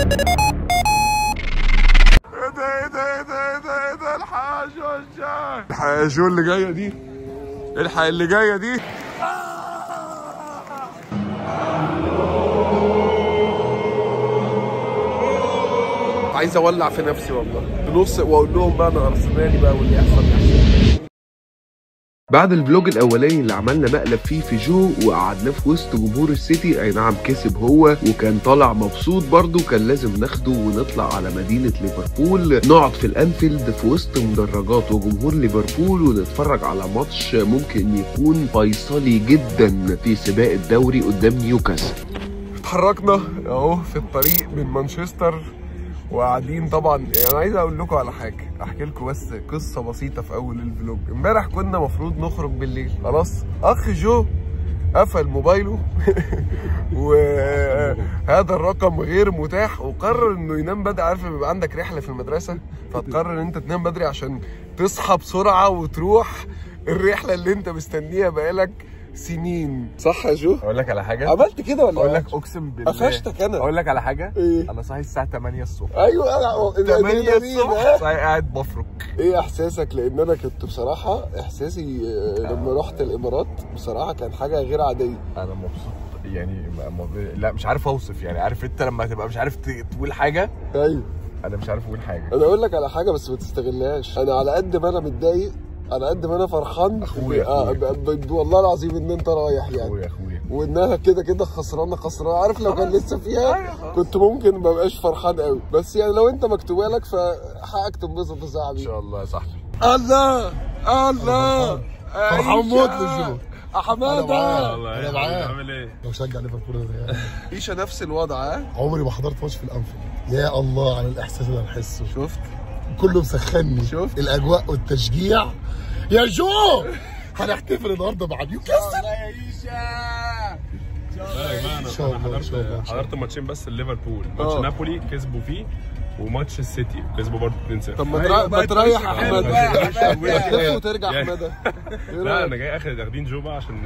ده الحق يا جو اللي جايه دي، الحق اللي جايه دي. عايز اولع في نفسي والله بنص واقول لهم بقى انا ارسنالي بقى واللي يحصل يحصل. بعد الفلوج الاولاني اللي عملنا مقلب فيه في جو وقعدناه في وسط جمهور السيتي، اي نعم كسب هو وكان طالع مبسوط برضه، كان لازم ناخده ونطلع على مدينه ليفربول، نقعد في الانفيلد في وسط مدرجات وجمهور ليفربول ونتفرج على ماتش ممكن يكون فيصلي جدا في سباق الدوري قدام نيوكاسل. اتحركنا اهو في الطريق من مانشستر وقاعدين. طبعا يعني عايز اقول لكم على حاجه، احكي لكم بس قصه بسيطه في اول الفلوج. امبارح كنا مفروض نخرج بالليل، خلاص اخ جو قفل موبايله وهذا الرقم غير متاح، وقرر انه ينام بدري. عارف بيبقى عندك رحله في المدرسه فتقرر ان انت تنام بدري عشان تصحى بسرعه وتروح الرحله اللي انت مستنيها بقالك سنين، صح يا جو؟ اقول لك على حاجه، عملت كده ولا اقول لك اقسم بالله قفشتك انا. اقول لك على حاجه، إيه؟ انا صاحي الساعه 8 الصبح. ايوه انا 8 الصبح صاحي قاعد بفرك. ايه احساسك؟ لان انا كنت بصراحه احساسي لما رحت الامارات بصراحه كان حاجه غير عاديه. انا مبسوط يعني لا مش عارف اوصف، يعني عارف انت لما تبقى مش عارف تقول حاجه. ايوه انا مش عارف اقول حاجه. انا اقول لك على حاجه بس ما تستغلهاش، انا على قد ما انا متضايق على قد ما انا فرحان. اخويا والله العظيم ان انت رايح يعني اخويا وانها كده كده خسرانه. عارف لو كان لسه فيها كنت ممكن ما بقاش فرحان قوي، بس يعني لو انت مكتوبه لك فحقك تنبسط يا صاحبي ان شاء الله يا صاحبي. الله الله فرحان موت للجو. حماده انا معاك. عامل ايه؟ بشجع ليفربول. عيشه نفس الوضع. عمري ما حضرت ماتش في الانفيلد. يا الله على الاحساس اللي انا بحسه. شفت كله مسخني. شفت الاجواء والتشجيع. يا جو هنحتفل النهارده مع نيوكاسل. يا عيشه ان شاء الله. حضرت ماتشين بس ليفربول، ماتش نابولي كسبوا فيه وماتش السيتي كسبوا برضه 2-0. طب ما تريح يا حماده تلف وترجع حماده. لا انا جاي واخدين جو بقى عشان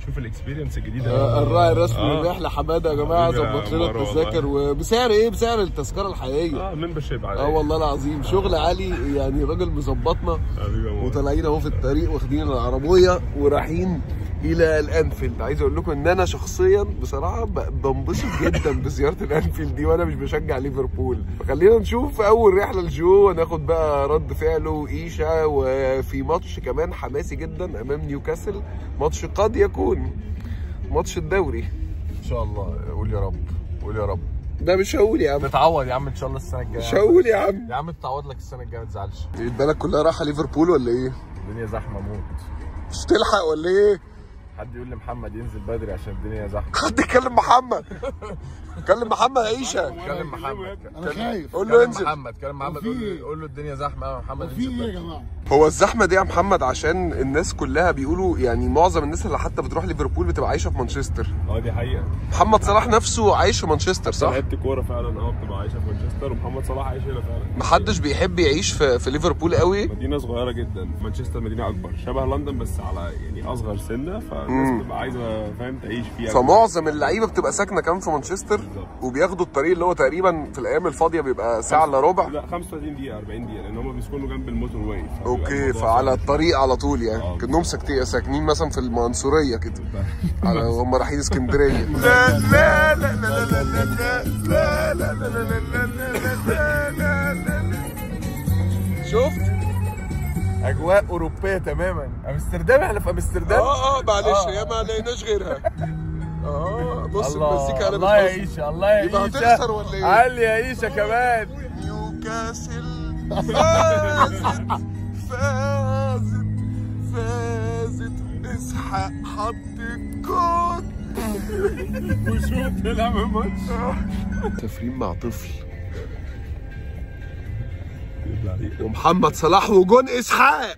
يشوف الاكسبيرينس الجديده. الراعي الرسمي للرحله حماده يا جماعه، ظبط لنا التذاكر. وبسعر ايه؟ بسعر التذكره الحقيقيه. ممبرشيب عادي. والله العظيم شغل عالي يعني، راجل مظبطنا وطالعين اهو في الطريق واخدين العربيه ورايحين الى الانفيلد. عايز اقول لكم ان انا شخصيا بصراحه بنبسط جدا بزياره الانفيلد دي وانا مش بشجع ليفربول. فخلينا نشوف اول رحله لجو وناخد بقى رد فعله وإيشا، وفي ماتش كمان حماسي جدا امام نيوكاسل، ماتش قد يكون ماتش الدوري ان شاء الله. قول يا رب، قول يا رب. ده مش هقول يا عم، نتعوض يا عم ان شاء الله السنه الجايه. مش هقول يا عم. يا عم تتعوض لك السنه الجايه ما تزعلش. البلد كلها رايحه ليفربول ولا ايه؟ الدنيا زحمه موت. مش تلحق ولا ايه؟ حد يقول لمحمد ينزل بدري عشان الدنيا زحمه. حد يكلم محمد. كلم محمد عيشه. كلم محمد. انا خايف. قول له انزل. كلم محمد قول له الدنيا زحمه يا محمد. في ايه يا جماعه؟ هو الزحمه دي يا محمد عشان الناس كلها بيقولوا يعني معظم الناس اللي حتى بتروح ليفربول بتبقى عايشه في مانشستر. دي حقيقه. محمد صلاح نفسه عايش في مانشستر صح؟ لعبت كوره فعلا بتبقى عايشه في مانشستر، ومحمد صلاح عايش هنا فعلا. محدش بيحب يعيش في ليفربول قوي. مدينه صغيره جدا، مانشستر مدينه اكبر شبه لندن بس على يعني اصغر سنه، فالناس بتبقى عايزه فاهم تعيش فيها. فمعظم اللعيبه بتبقى ساكنه كمان في مانشستر وبياخدوا الطريق اللي هو تقريبا في الايام الفاضيه بيبقى ساعه الا ربع. لا 35 دقيقه 40 دقيقه لان هم بيسكنوا جنب الموتور واي. اوكي فعلى الطريق على طول يعني. كانهم ساكنين مثلا في المنصوريه كده على هم رايحين اسكندريه. لا لا لا لا لا لا لا لا لا لا. شفت؟ اجواء اوروبيه تماما. امستردام، احنا في امستردام. معلش هي ما لقيناش غيرها. بص المزيكا. الله يا عيشه، الله يا عيشه. هتخسر ولا ايه؟ علي يا عيشه كمان. نيوكاسل فازت اسحاق حط الجول وشوف نلعب الماتش. تفريم مع طفل ومحمد صلاح وجون اسحاق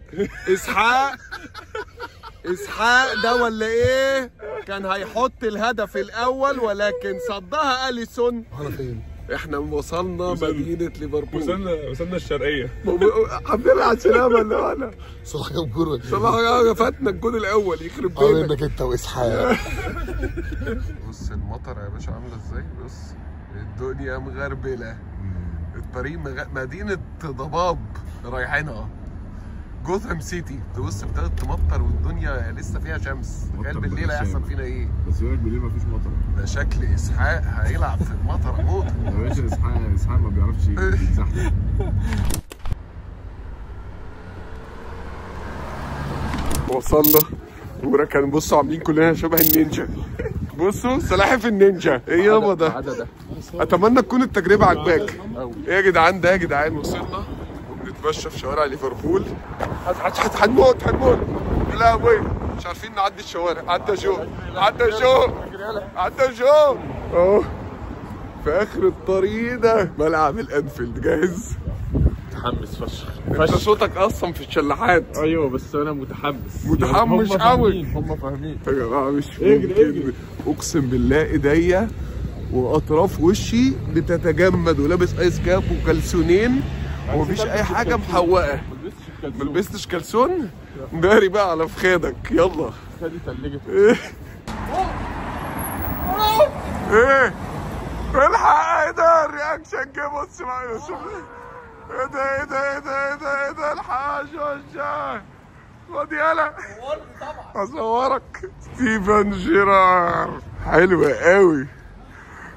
ده ولا ايه؟ كان هيحط الهدف الاول ولكن صدها اليسون. احنا فين؟ احنا وصلنا مدينه ليفربول. وصلنا الشرقيه. الحمد لله على السلامه. اللي انا صلاح جاب جول. صلاح فاتنا الجون الاول يخرب بيتك. انك انت واسحاق. بص المطر يا باشا عامله ازاي، بص الدنيا مغربله، الطريق مدينه ضباب رايحينها جوثام سيتي. تبص ابتدت تمطر والدنيا لسه فيها شمس، تخيل بالليل هيحصل فينا ايه؟ بس يقول لك بالليل مفيش مطر. ده شكل اسحاق هيلعب في المطر موت. يا باشا اسحاق ما بيعرفش يتزحلق. وصلنا وركن. بصوا عاملين كلنا شبه النينجا. بصوا سلاحف النينجا. ايه يابا ده؟ اتمنى تكون التجربه عجباك. ايه يا جدعان ده؟ يا جدعان وصلنا وبنتمشى في شوارع ليفربول. هنموت يا لهوي، مش عارفين نعدي الشوارع. عدى جو اهو في اخر الطريق ده ملعب الانفيلد. جاهز؟ متحمس فشخ. انت صوتك اصلا في الشلاحات. ايوه بس انا متحمس قوي. هم فاهمين يا جماعه مش ممكن، اقسم بالله ايديا واطراف وشي بتتجمد، ولابس ايس كاب وكلسونين ومفيش اي حاجه محوقه. ملبستش كلسون؟ داري بقى على فخادك. يلا خدي تلجت. ايه الحق. ايه ده الرياكشن جه؟ بص معايا شوف. ايه ده الحق يا خد يالا اصورك. ستيفن جيرارد حلوة قوي،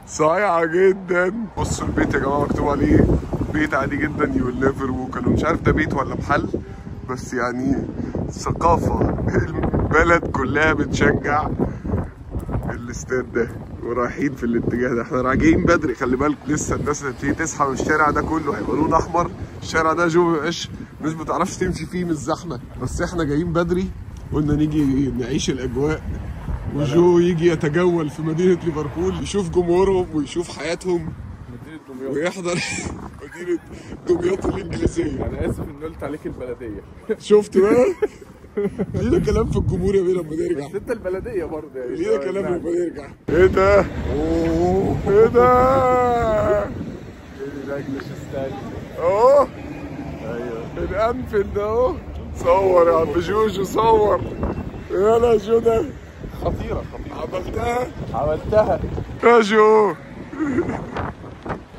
صايعة جدا. بصوا البيت يا جماعة مكتوب عليه بيت عادي جدا، يو ويل نيفر ووك. انا مش عارف ده بيت ولا محل، بس يعني ثقافة. البلد كلها بتشجع الاستاد ده ورايحين في الاتجاه ده. احنا راجعين بدري، خلي بالك لسه الناس هتبتدي تسحب. الشارع ده كله هيبقى لون احمر. الشارع ده جو مبقاش الناس ما بتعرفش تمشي فيه من الزحمه، بس احنا جايين بدري قلنا نيجي نعيش الاجواء، وجو يجي يتجول في مدينه ليفربول، يشوف جمهورهم ويشوف حياتهم ويحضر مدينه دمياط الانجليزيه. انا اسف ان قلت عليك البلديه. شفت بقى؟ لينا كلام في الجمهور يا بيه لما نرجع. بس انت البلديه برضه يعني. لينا كلام لما نرجع. ايه ده؟ ايه ده؟ الانجلش ستايل اهو. ايوه الانفيلد اهو. صور يا عم جوجو صور. يلا جو ده خطيره. عملتها يا جو.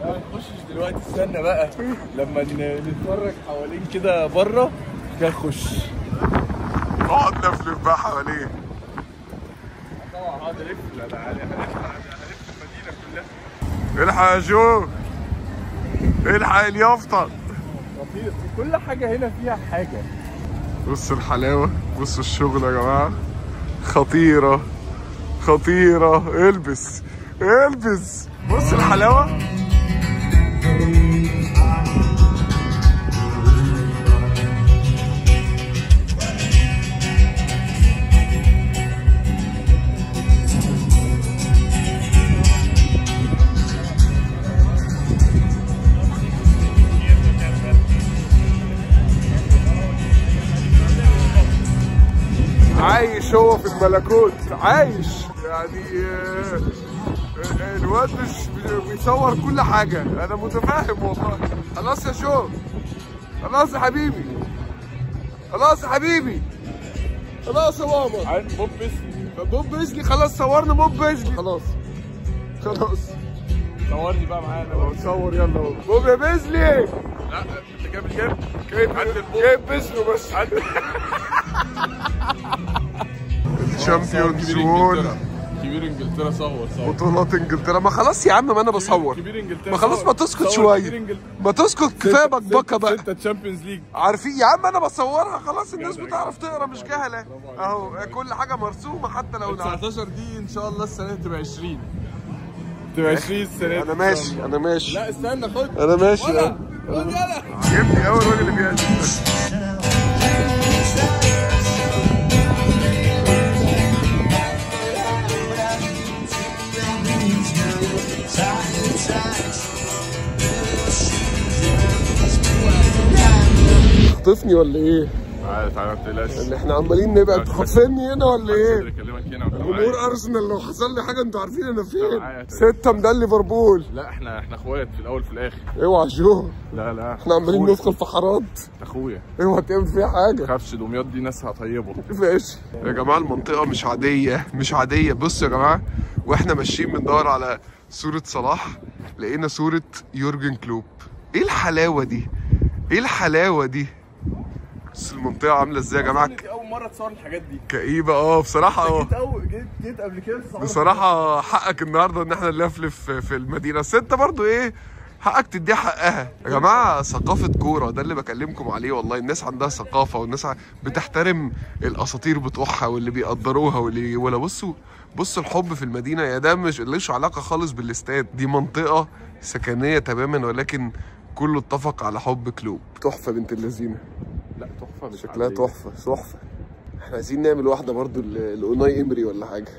ما نخشش دلوقتي، استنى بقى لما نتفرج حوالين كده بره كده نخش. اقعد نفلف بقى حواليه. طبعا هقعد الف. هنلف المدينه كلها. الحق يا جو، الحق اليافطه. خطير، كل حاجه هنا فيها حاجه. بصوا الحلاوه، بصوا الشغل يا جماعه. خطيره. البس. بص الحلاوه. عايش هو في الملكوت، عايش يعني. الواد مش بيصور كل حاجة، أنا متفاهم والله. خلاص يا شو، خلاص يا حبيبي، خلاص يا ماما. عن بوب بيزلي خلاص صورنا بوب بيزلي. خلاص صورني بقى معانا. صور يلا بوب يا بيزلي. لا انت جايب بيزلي بس. الشامبيونز وول. كبير انجلترا صور بطولات انجلترا. ما خلاص يا عم، ما انا بصور. كبير انجلترا ما خلاص، ما تسكت شويه، ما تسكت كفايه بكبكه بقى. انت تشامبيونز ليج عارفين يا عم، انا بصورها خلاص. الناس بتعرف تقرا مش جهله اهو. كل حاجه مرسومه حتى لو 19 دي ان شاء الله السنه تبقى 20. تبقى 20 السنه دي. انا ماشي. لا استنى خد. انا ماشي. خد يلا. عجبني قوي الراجل اللي بيعزف. خطفني ولا ايه؟ تعالى ما تقلقش. اللي احنا عمالين نبقى انتوا خاطفيني هنا ولا ايه؟ اكلمك هنا جمهور ارسنال لو حصل لي حاجه انتوا عارفين انا فين. 6 ميدان ليفربول. لا احنا اخوات في الاول في الاخر. اوعى جو. لا احنا عمالين ندخل في حارات. اخويا اوعى تعمل فيها حاجه. ما تخافش، دمياط دي ناسها طيبه. ماشي يا جماعه، المنطقه مش عاديه مش عاديه. بصوا يا جماعه، واحنا ماشيين بندور على صوره صلاح لقينا صوره يورجن كلوب. ايه الحلاوه دي؟ ايه الحلاوه دي؟ بس المنطقه عامله ازاي يا جماعه؟ اول مره تصور الحاجات دي كئيبه بصراحه. جيت قبل كده بصراحه حقك النهارده ان احنا نلفلف في المدينه، بس انت برضو ايه حقك تديها حقها يا جماعه. ثقافه كوره ده اللي بكلمكم عليه والله. الناس عندها ثقافه والناس بتحترم الاساطير بتوعها واللي بيقدروها ولا بصوا الحب في المدينه يا ده مش علاقه خالص بالاستاد. دي منطقه سكنيه تماما، ولكن كله اتفق على حب كلوب. تحفه بنت اللذينه. لا تحفه، شكلها تحفه. احنا عايزين نعمل واحده برضو لاوناي امري ولا حاجه،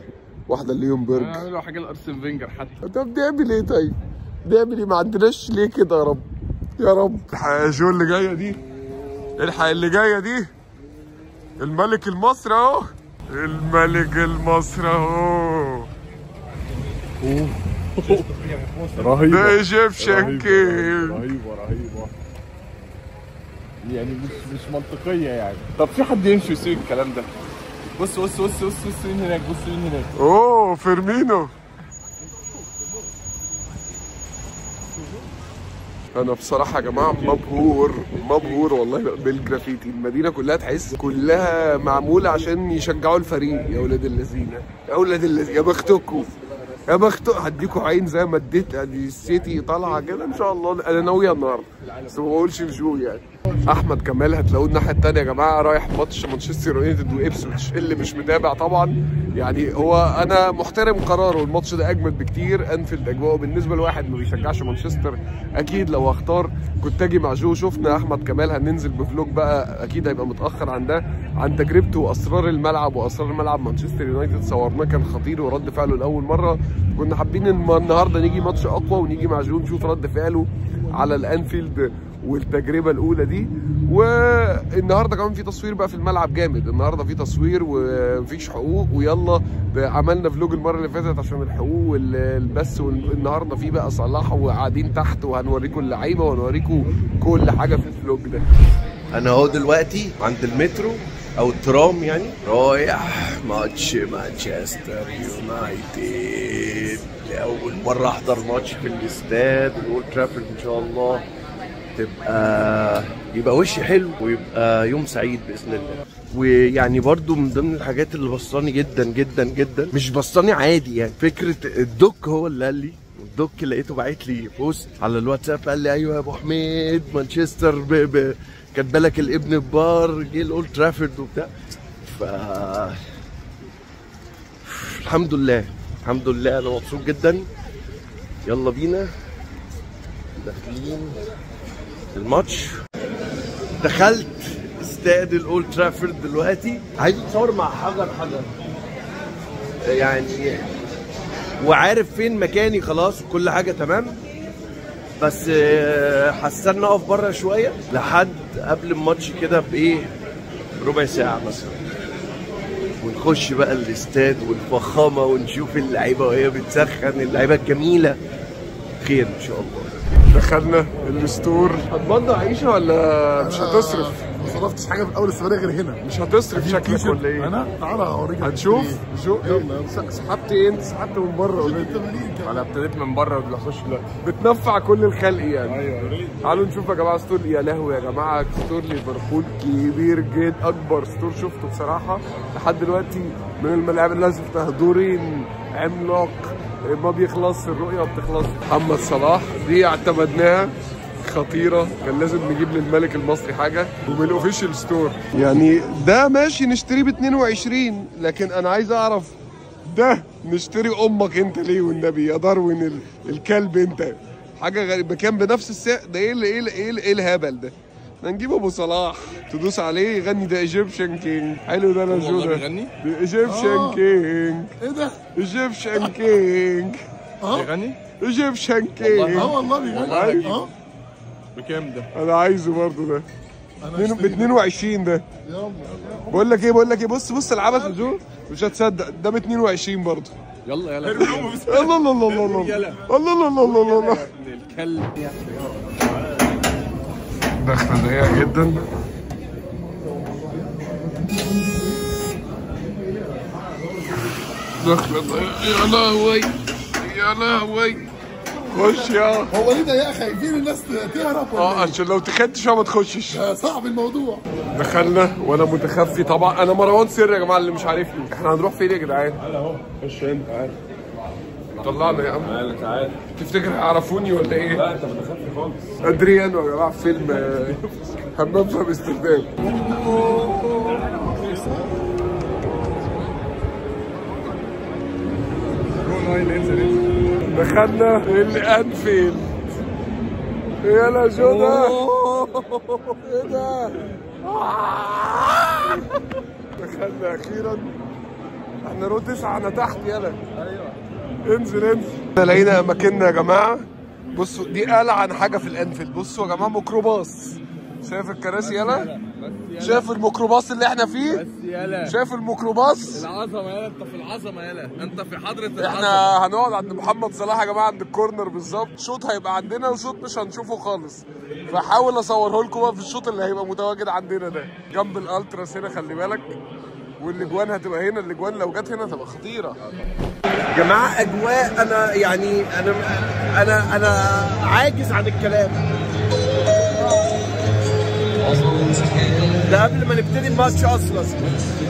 واحده ليونبرج. نعمل حاجه لارسن فينجر حتى. طب نعمل ايه طيب؟ نعمل ايه؟ ما عندناش ليه كده يا رب يا رب. الحق اللي جايه دي، الحق اللي جايه دي. الملك المصري اهو، الملك المصري اهو. رهيبه. ده ايجيبشن كينج. رهيبه يعني مش منطقيه يعني. طب في حد يمشي ويسيب الكلام ده؟ بص مين هناك، بص مين هناك. اوه فيرمينو. انا بصراحه يا جماعه مبهور والله بالجرافيتي. المدينه كلها تحس كلها معموله عشان يشجعوا الفريق. يا ولاد اللذينه يا ولاد اللذينه، يا بختكم يا بختكم. هديكوا عين زي ما اديت السيتي طالعه كده ان شاء الله. انا ناويه النهارده بس ما بقولش بجو يعني. احمد كمال هتلاقوه الناحيه الثانيه يا جماعه، رايح ماتش مانشستر يونايتد وابسويتش. اللي مش متابع طبعا يعني هو انا محترم قراره، الماتش ده اجمد بكتير. انفيلد اجواءه بالنسبه لواحد ما بيشجعش مانشستر اكيد لو اختار كنت اجي مع جو. شفنا احمد كمال هننزل بفلوج بقى اكيد هيبقى متاخر عن ده، عن تجربته واسرار الملعب واسرار ملعب مانشستر يونايتد. صورناه كان خطير ورد فعله لاول مره. كنا حابين النهارده نيجي ماتش اقوى ونيجي مع جو نشوف رد فعله على الانفيلد والتجربه الاولى دي. والنهارده كمان في تصوير بقى في الملعب جامد. النهارده في تصوير ومفيش حقوق، ويلا عملنا فلوج المره اللي فاتت عشان الحقوق والبث، والنهارده في بقى صلاح وقاعدين تحت وهنوريكم اللعيبه وهنوريكم كل حاجه في الفلوج ده. انا اهو دلوقتي عند المترو او الترام يعني، رايح ماتش مانشستر يونايتد لاول مره احضر ماتش في الاستاد الاولد ترافورد. ان شاء الله يبقى وشي حلو ويبقى يوم سعيد باذن الله. ويعني برضو من ضمن الحاجات اللي بسطاني جدا جدا جدا، مش بسطاني عادي يعني، فكره الدوك هو اللي قال لي. الدوك لقيته باعت لي بوست على الواتساب قال لي ايوه يا ابو حميد مانشستر كاتبه لك الابن بار جه الاولد ترافورد وبتاع. الحمد لله انا مبسوط جدا. يلا بينا داخلين الماتش. دخلت استاد الاولد ترافورد دلوقتي، عايز اتصور مع حجر يعني، وعارف فين مكاني خلاص وكل حاجه تمام، بس حسنا نقف بره شويه لحد قبل الماتش كده بايه ربع ساعه مثلا، ونخش بقى الاستاد والفخامه ونشوف اللعيبه وهي بتسخن، اللعيبه الجميله. خير ان شاء الله. دخلنا الستور. هتبضع عيشه ولا مش هتصرف؟ ما صرفتش حاجه في اول السفريه غير هنا. مش هتصرف شكلك ولا ايه؟ انا تعالى اوريك. هنشوف. يلا سحبت ايه انت؟ سحبت من بره ولا ايه؟ انا ابتديت من بره وبخش دلوقتي. بتنفع كل الخلق يعني. ايوه تعالوا نشوف يا جماعه ستور. يا لهوي يا جماعه، ستور ليفربول كبير جدا، اكبر ستور شفته بصراحه لحد دلوقتي من الملاعب اللي شفتها. دورين عملاق ما بيخلص، الرؤيه ما بتخلص. محمد صلاح دي اعتمدناها خطيره، كان لازم نجيب للملك المصري حاجه. ومن الاوفيشال ستور يعني ده ماشي نشتريه ب 22، لكن انا عايز اعرف ده نشتري امك انت ليه والنبي يا داروين الكلب انت. حاجه غريبه كان بنفس السعر ده. ايه الهبل ده؟ نجيب ابو صلاح تدوس عليه يغني ده ايجيبشن كينج. حلو ده. انا جو ده ايجيبشن كينج. ايه ده؟ ايجيبشن كينج. بيغني ايجيبشن كينج. والله بيغني. بكام ده؟ انا عايزه برضه ده. ب 22 ده. يلا بقول لك ايه بص العبث يا جو، مش هتصدق ده ب 22 برضه. يلا الله الله الله الله الله الله الله الله. الكلب دخله ضيقه جدا. دخله ضيقه. يا لهوي يا لهوي. خش يا. هو ليه ضيقه؟ خايفين الناس تهرب ولا ايه؟ عشان لو تخدش ما تخشش. صعب الموضوع. دخلنا وانا متخفي طبعا. انا مروان سر يا جماعه اللي مش عارفني. احنا هنروح فين يا جدعان؟ تعالى اهو. خش انت تعالى. طلعنا يا عم. تعالى. تفتكر هيعرفوني ولا ايه؟ لا انت متخفي خالص. ادريانو يا جماعه في فيلم همام في امستردام. دخلنا الانفيلد. يلا جوده. ايه ده؟ دخلنا اخيرا. احنا رو 9 انا تحت. يلا ايوه انزل. لقينا اماكننا يا جماعه. بصوا دي ألعن حاجه في الانفيلد. بصوا يا جماعه ميكروباص. شايف الكراسي؟ يلا شايف الميكروباص اللي احنا فيه؟ بس يلا شايف الميكروباص؟ العظمه يلا. انت في العظمه يلا. انت في حضره العظمه. احنا هنقعد عند محمد صلاح يا جماعه عند الكورنر بالظبط. شوط هيبقى عندنا وشوط مش هنشوفه خالص. فحاول اصوره لكم بقى في الشوط اللي هيبقى متواجد عندنا ده جنب الالتراس هنا. خلي بالك. والاجوان هتبقى هنا. الاجوان لو جت هنا هتبقى خطيره. يا جماعه اجواء انا يعني انا عاجز عن الكلام. ده قبل ما نبتدي الماتش اصلا.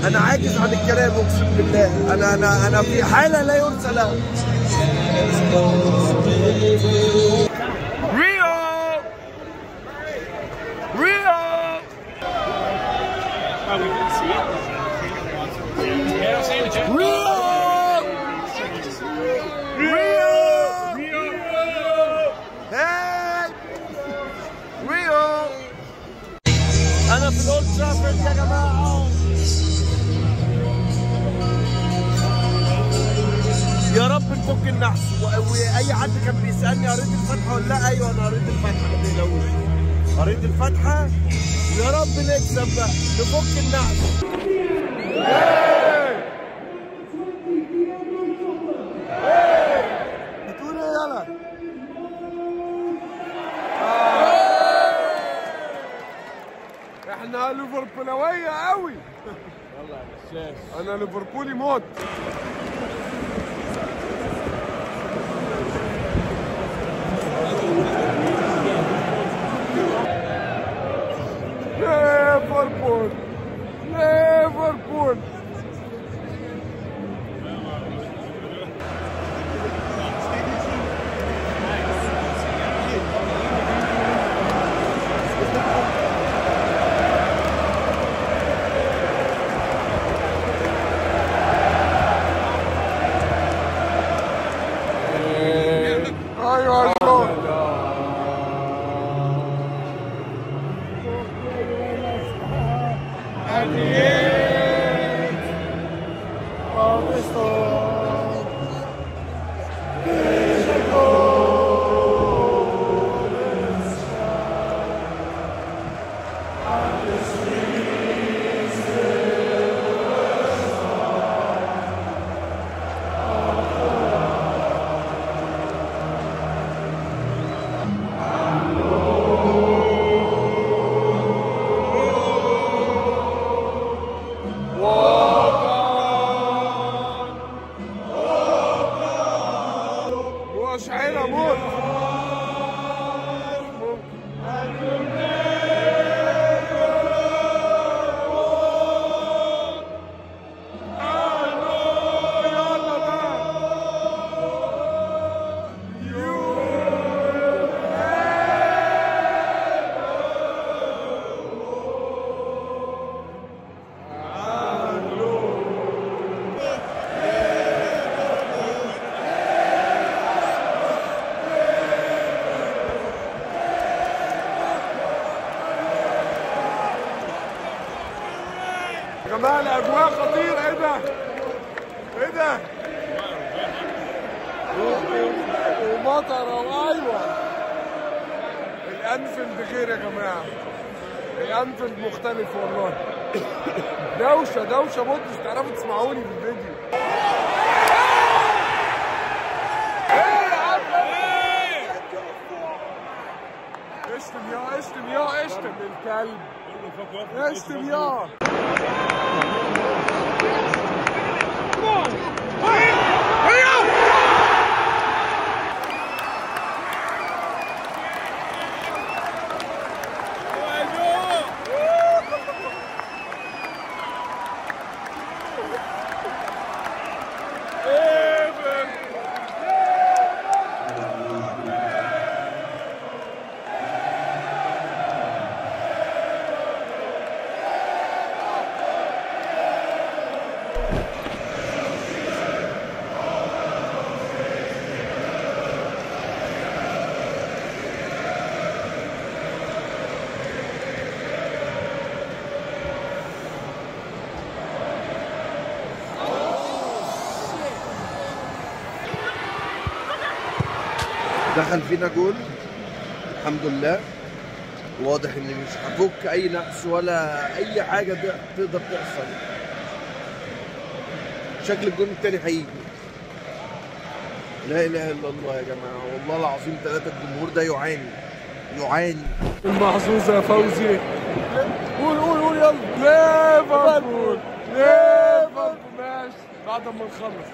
انا عاجز عن الكلام اقسم بالله. انا في حاله لا يرثى لها. انا في الاولد ترافورد يا جماعه. يا رب نفك النحس. واي حد كان بيسالني قريت الفاتحه ولا لا؟ ايوه انا قريت الفاتحه ما تقلقوش. قريت الفاتحه. يا رب نكسب بقى نفك النحس. بتقول ايه يلا؟ احنا ليفربولويه قوي. يلا يا بشاش. انا ليفربولي موت. ليفربول ليفربول. ايوه شعيرة موت. يا جماعة الأجواء خطيرة. إيه ده؟ إيه ده؟ ومطرة وأيوة. الأنفيلد غير يا جماعة. الانفيلد مختلف والله. دوشه موت، مش تعرفوا تسمعوني في الفيديو. اشتم الكلب، اشتم يا دخل فينا جول الحمد لله. واضح ان مش هفك اي نقص ولا اي حاجه تقدر تحصل. شكل الجول التاني هيجي. لا اله الا الله يا جماعه، والله العظيم ثلاثه الجمهور ده يعاني. المحظوظ يا فوزي. قول يلا. ليفربول ماشي بعد ما نخلص.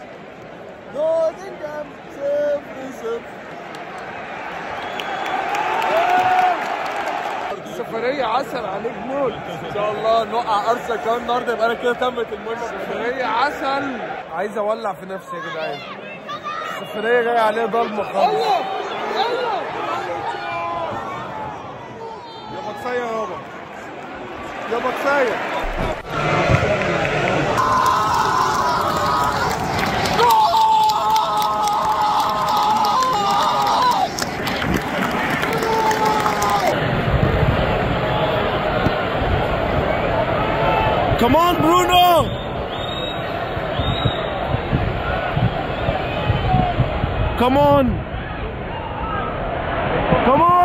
نوتنجهام 0-0. السفرية عسل عليك موت. ان شاء الله نوقع ارسنال كمان النهارده، يبقى انا كده تمت المهمه. السفرية عسل. عايز اولع في نفسي يا جدعان. السفرية جاية عليها ضلمة خالص. يابا كفاية يابا كفاية. Come on, Bruno! Come on! Come on!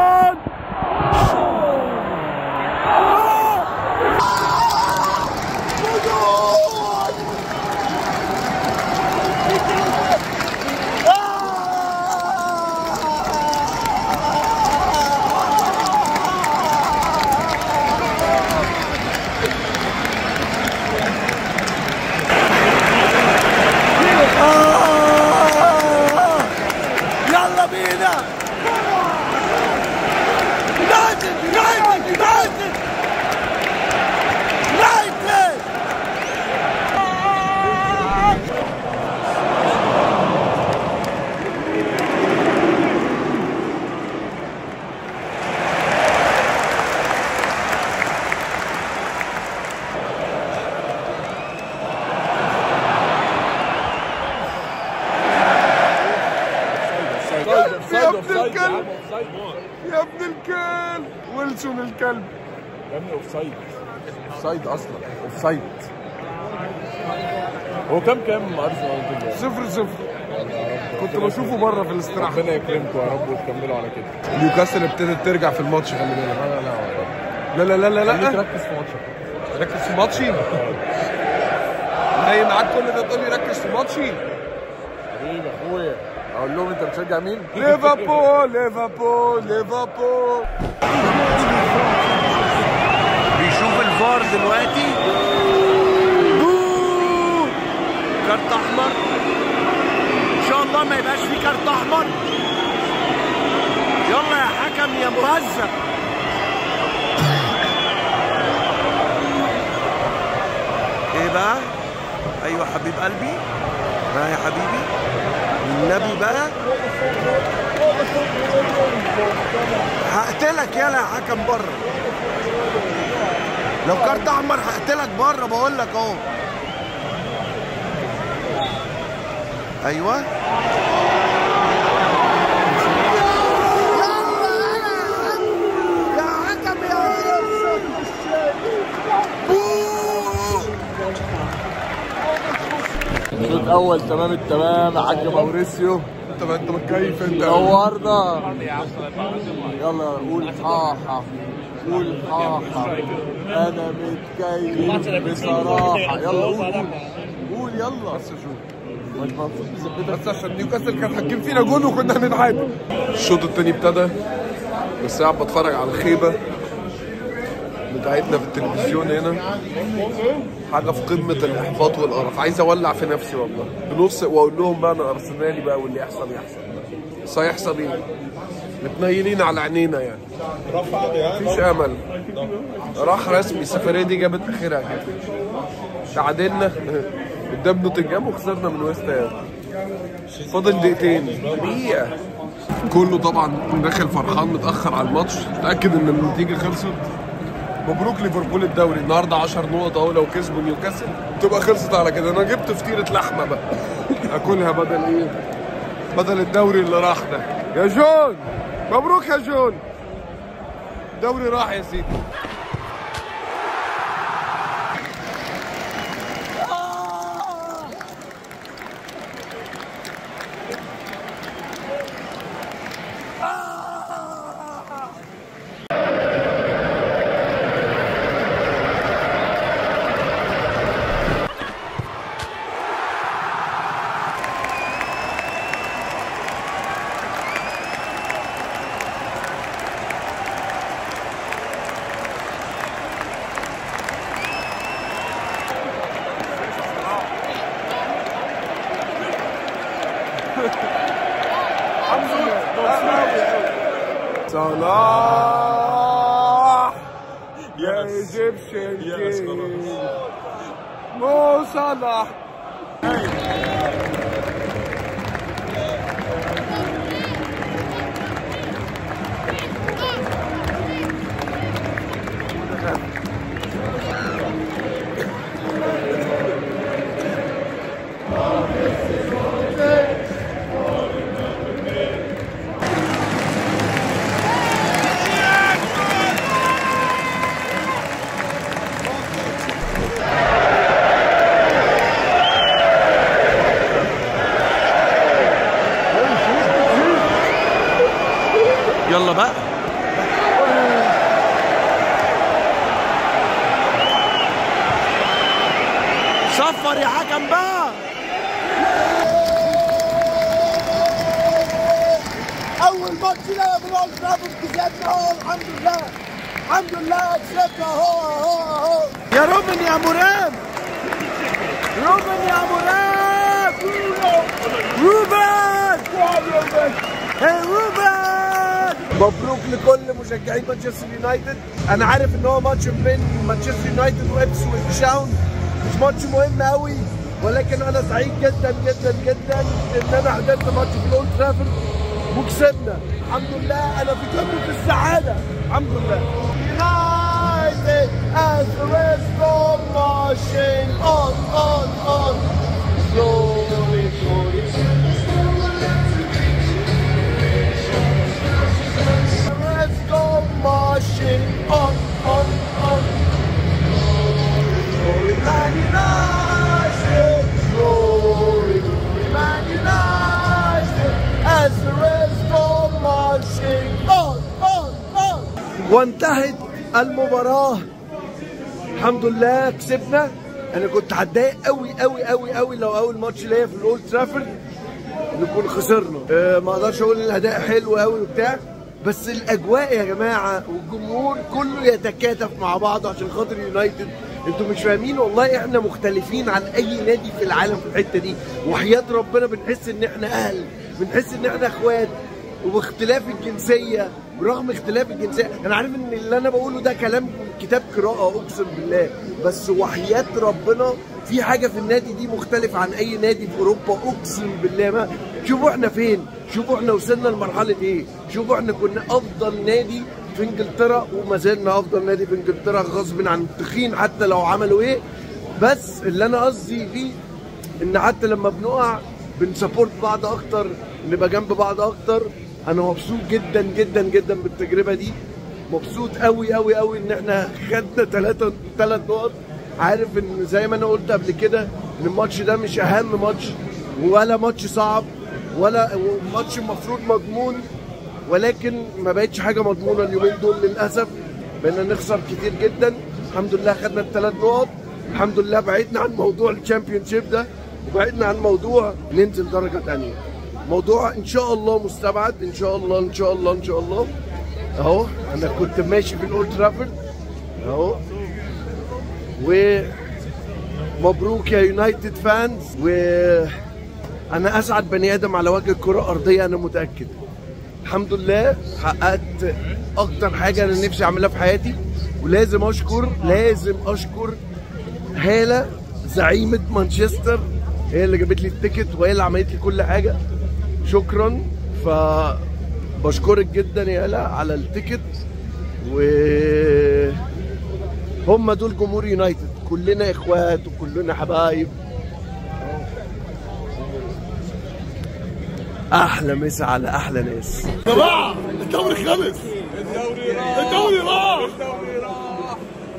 يا ابن الكلب ويلسون الكلب يا ابني اوفسايد اصلا اوفسايد. هو كام ارسنال 0-0. كنت بشوفه بره في الاستراحه. ربنا يكرمكم يا رب وتكملوا على كده. نيوكاسل ابتدت ترجع في الماتش، خلي بالك. لا ركز في ماتشك. ركز في ماتشي. نايم معاك كل ده تقول لي ركز في ماتشي. حبيبي اخويا، اقول لهم انت بتشجع مين؟ ليفربول. بيشوف الفار دلوقتي. كارت احمر. ان شاء الله ما يبقاش في كارت احمر. يلا يا حكم يا مهزأ. ايه بقى؟ ايوه حبيب قلبي. ها يا حبيبي النبي بقى. هقتلك يلا يا حكم بره. لو كارت احمر هقتلك بره، بقول لك اهو. ايوه يا حكم يا شوط اول تمام التمام يا حاج موريسيو. انت متكيف انت. نورنا. يلا قول حاحة. قول حاحة انا متكيف بصراحة. يلا قول يلا. بس شوف مش مبسوط بثبتك بس عشان نيوكاسل كان حاكم فينا جول وكنا هنتعادل. الشوط الثاني ابتدى بس قاعد بتفرج على الخيبه بتاعتنا في التلفزيون هنا، حاجه في قمه الاحباط والقرف. عايز اولع في نفسي والله بنص واقول لهم بقى انا ارسنالي بقى واللي يحصل يحصل. بس هيحصل ايه؟ متنيلين على عينينا يعني، مفيش امل. راح رسمي السفريه دي جابت اخرها كده. تعادلنا قدام نوتنجهام وخسرنا من ويست هام. فاضل دقيقتين، دقيقه. كله طبعا داخل فرحان متاخر على الماتش، متاكد ان النتيجه خلصت. مبروك ليفربول الدوري النهارده 10 نقط اهو، لو كسبوا نيوكاسل تبقى خلصت على كده. انا جبت فطيره لحمه بقى اكلها بدل ايه؟ بدل الدوري اللي راح ده. يا جون مبروك يا جون، الدوري راح يا سيدي. صلاح يا ايجيبشن كينج، مو صلاح. يلا بقى صفر يا حكم بقى. اول ماتش لنا بالاولد ترافورد كسبنا اهو، الحمد لله الحمد لله كسبنا اهو. يا روبن يا مرام، روبن يا مرام، روبن هي روبن. مبروك لكل مشجعين مانشستر يونايتد. انا عارف ان هو ماتش بين مانشستر يونايتد وابسويتش تاون، مش ماتش مهم قوي، ولكن انا سعيد جدا جدا جدا ان انا حضرت ماتش في الاولد ترافورد وكسبنا الحمد لله. انا في قمه السعاده الحمد لله. United as the rest go marching on slowly slowly. Let's go marching on. Glory Man United, glory Man United, as the rest go marching on. وانتهت المباراة الحمد لله كسبنا. انا كنت هتضايق قوي قوي قوي قوي لو اول ماتش ليا في الاولد ترافورد نكون خسرنا. ما اقدرش اقول ان الاداء حلو قوي وبتاع، بس الاجواء يا جماعه والجمهور كله يتكاتف مع بعض عشان خاطر يونايتد. انتوا مش فاهمين والله، احنا مختلفين عن اي نادي في العالم في الحته دي، وحياه ربنا بنحس ان احنا اهل، بنحس ان احنا اخوات، وباختلاف الجنسيه، برغم اختلاف الجنسيه. انا عارف ان اللي انا بقوله ده كلام كتاب قراءه اقسم بالله، بس وحياه ربنا في حاجه في النادي دي مختلف عن اي نادي في اوروبا اقسم بالله. ما شوفوا احنا فين، شوفوا احنا وصلنا لمرحله ايه، شوفوا احنا كنا افضل نادي في انجلترا وما زلنا افضل نادي في انجلترا غصب عن التخين حتى لو عملوا ايه. بس اللي انا قصدي فيه ان حتى لما بنقع بنسبورت بعض اكتر، نبقى جنب بعض اكتر. انا مبسوط جدا جدا جدا بالتجربه دي، مبسوط قوي قوي قوي ان احنا خدنا ثلاث نقط. عارف ان زي ما انا قلت قبل كده ان الماتش ده مش اهم ماتش ولا ماتش صعب ولا ماتش المفروض مضمون، ولكن ما بقتش حاجه مضمونه اليومين دول للاسف. بقينا نخسر كتير جدا. الحمد لله خدنا ال3 نقط، الحمد لله بعدنا عن موضوع الشامبيون شيب ده، وبعدنا عن موضوع ننزل درجه ثانيه. موضوع ان شاء الله مستبعد، ان شاء الله ان شاء الله ان شاء الله. اهو انا كنت ماشي في الاولد ترافورد اهو. ومبروك يا يونايتد فانز، وانا اسعد بني ادم على وجه الكره الارضيه، انا متاكد. الحمد لله حققت اكتر حاجه انا نفسي اعملها في حياتي، ولازم اشكر هالة زعيمه مانشستر، هي اللي جابت لي التيكت وهي اللي عملت لي كل حاجه. شكرا، فبشكرك جدا يا هالة على التيكت. وهم دول جمهور يونايتد، كلنا اخوات وكلنا حبايب. احلى مسا على احلى ناس. جماعة الدوري خلص، الدوري راح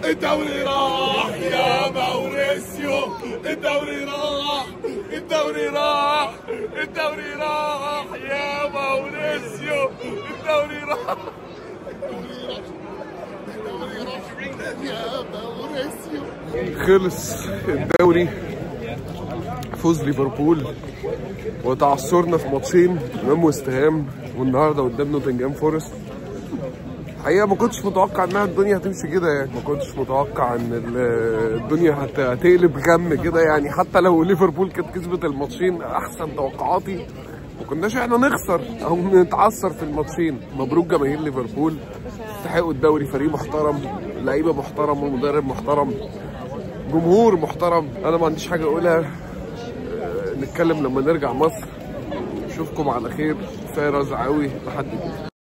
الدوري راح يا ماوريسيو، الدوري راح الدوري راح الدوري راح يا ماوريسيو، الدوري راح يا ماوريسيو. خلص الدوري، فوز ليفربول وتعثرنا في ماتشين امام وست هام والنهارده قدام نوتنجهام فورست. الحقيقه ما كنتش متوقع انها الدنيا هتمشي كده، يعني ما كنتش متوقع ان الدنيا هتقلب غم كده، يعني حتى لو ليفربول كانت كسبت الماتشين احسن توقعاتي ما كناش احنا نخسر او نتعثر في الماتشين. مبروك جماهير ليفربول، استحقوا الدوري، فريق محترم، لعيبه محترم ومدرب محترم، جمهور محترم. انا ما عنديش حاجه اقولها، نتكلم لما نرجع مصر. اشوفكم على خير. كفايه رزعاوي لحد كده.